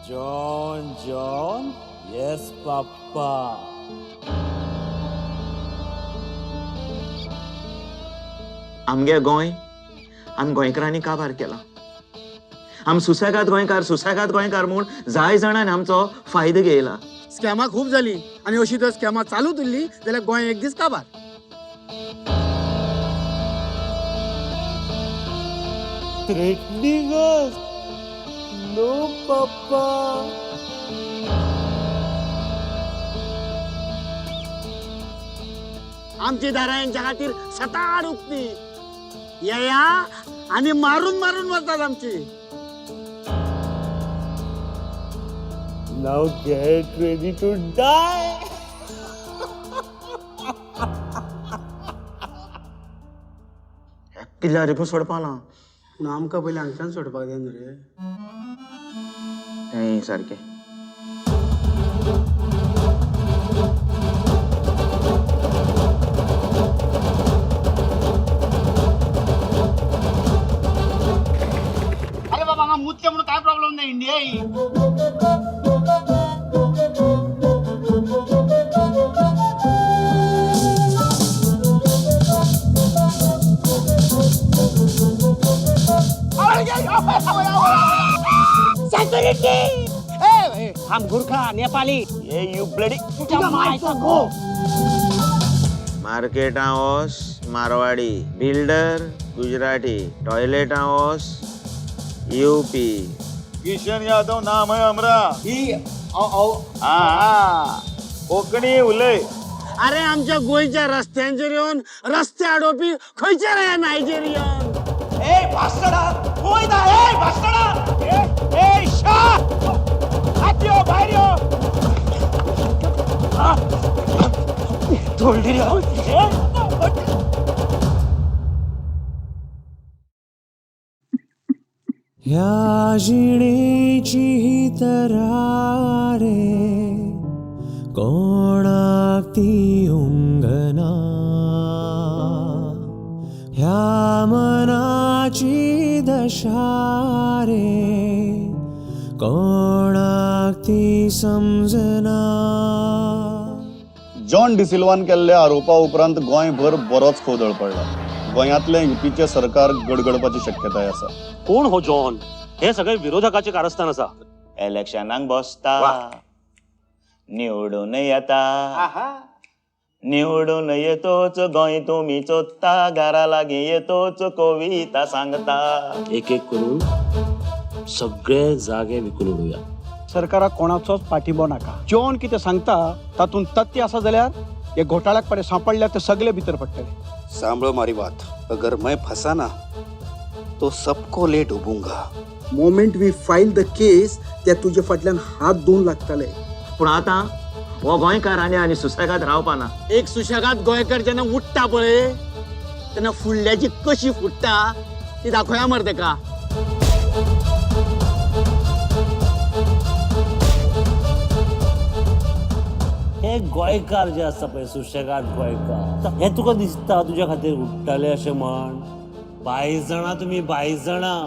John John yes papa. आमगे गोंय आम गोंयकारांनी काबार केला. आम सुसेगाद गोंयकार म्हूण जाय जाणांनी आमचो फायदो घेयला. स्कॅमा खूप झाली आणि अशी जर स्कॅमा चालू उरली जाल्यार गोंय एक दीस काबार. Threatening us? No, Papa. आमची दारा यांच्या खातीर सताड उक्ती या आणि मारून मारून वतात आमची. Now get ready to die. किल्ल्यार रिपू सोडपा ना. पूण आमकां पयलीं हांगच्यान सोडपाक जाय न्हू रे. तें सारकें. अरे बाबा हांगा मुतचे म्हणून काय प्रॉब्लेम नाही. इंडिया ही हम Gurkha Nepali Hey, you bloody. Market house Marwari, builder Gujarati, toilet house UP. Kishan Yadav नाम है हमरा. हा कोकणी उलय. अरे आमच्या गोयच्या रस्त्यांचेर येवन रस्ते अडोवपी खंयचे रे नायजेरियन. ए भास्करा होय दा ए भास्करा ए शा आत्यो बाहेर थोडी ह्या जिणेची ही तरारे कोणाक ती उंगना. ह्या मनाची दशा रे कोणाक ती समजना. जॉन डिसिल्वान केल्ल्या आरोपा उपरांत गोंयभर बरोच खोदळ पडला. गोंयांतले युपीचे सरकार गडगडपाची शक्यताय आसा. कोण हो जॉन? हे सगळे विरोधकाचे कारस्थान असा. इलेक्शनाक बसता, निवडून येता, निवडून येतोच गोंय तुम्ही चोत्ता, घरा लागीं येतोच कविता सांगता. एक एक करून सगळे जागे विकून उडूया. सरकाराक कोणाचोच पाठिंबो नाका. जॉन कितें सांगता तातूंत तथ्य आसा जाल्यार हे घोटाळ्याक पडे सांपडल्यार ते सगळे भितर पडटले. सांभळो मारी बात. अगर मैं फंसा ना तो सबको ले डुबूंगा. मोमेंट वी फाईल द केस त्या तुझ्या फाटल्यान हात धुवून लागतले. पूण आतां हो गोंयकारांनी आनी सुसेगाद रावपा ना. एक सुशेगाद गोंयकार जेन्ना उठता पळय तेन्ना फुडल्याची कशी फुटता ती दाखोवया मरे तेका. हे गोंयकार जे आसता पळय सुशेगाद गोंयकार हे तुका दिसता तुझ्या खातीर उठ्ठाले अशें म्हण. 22 जाणां तुम्ही 22 जाणां.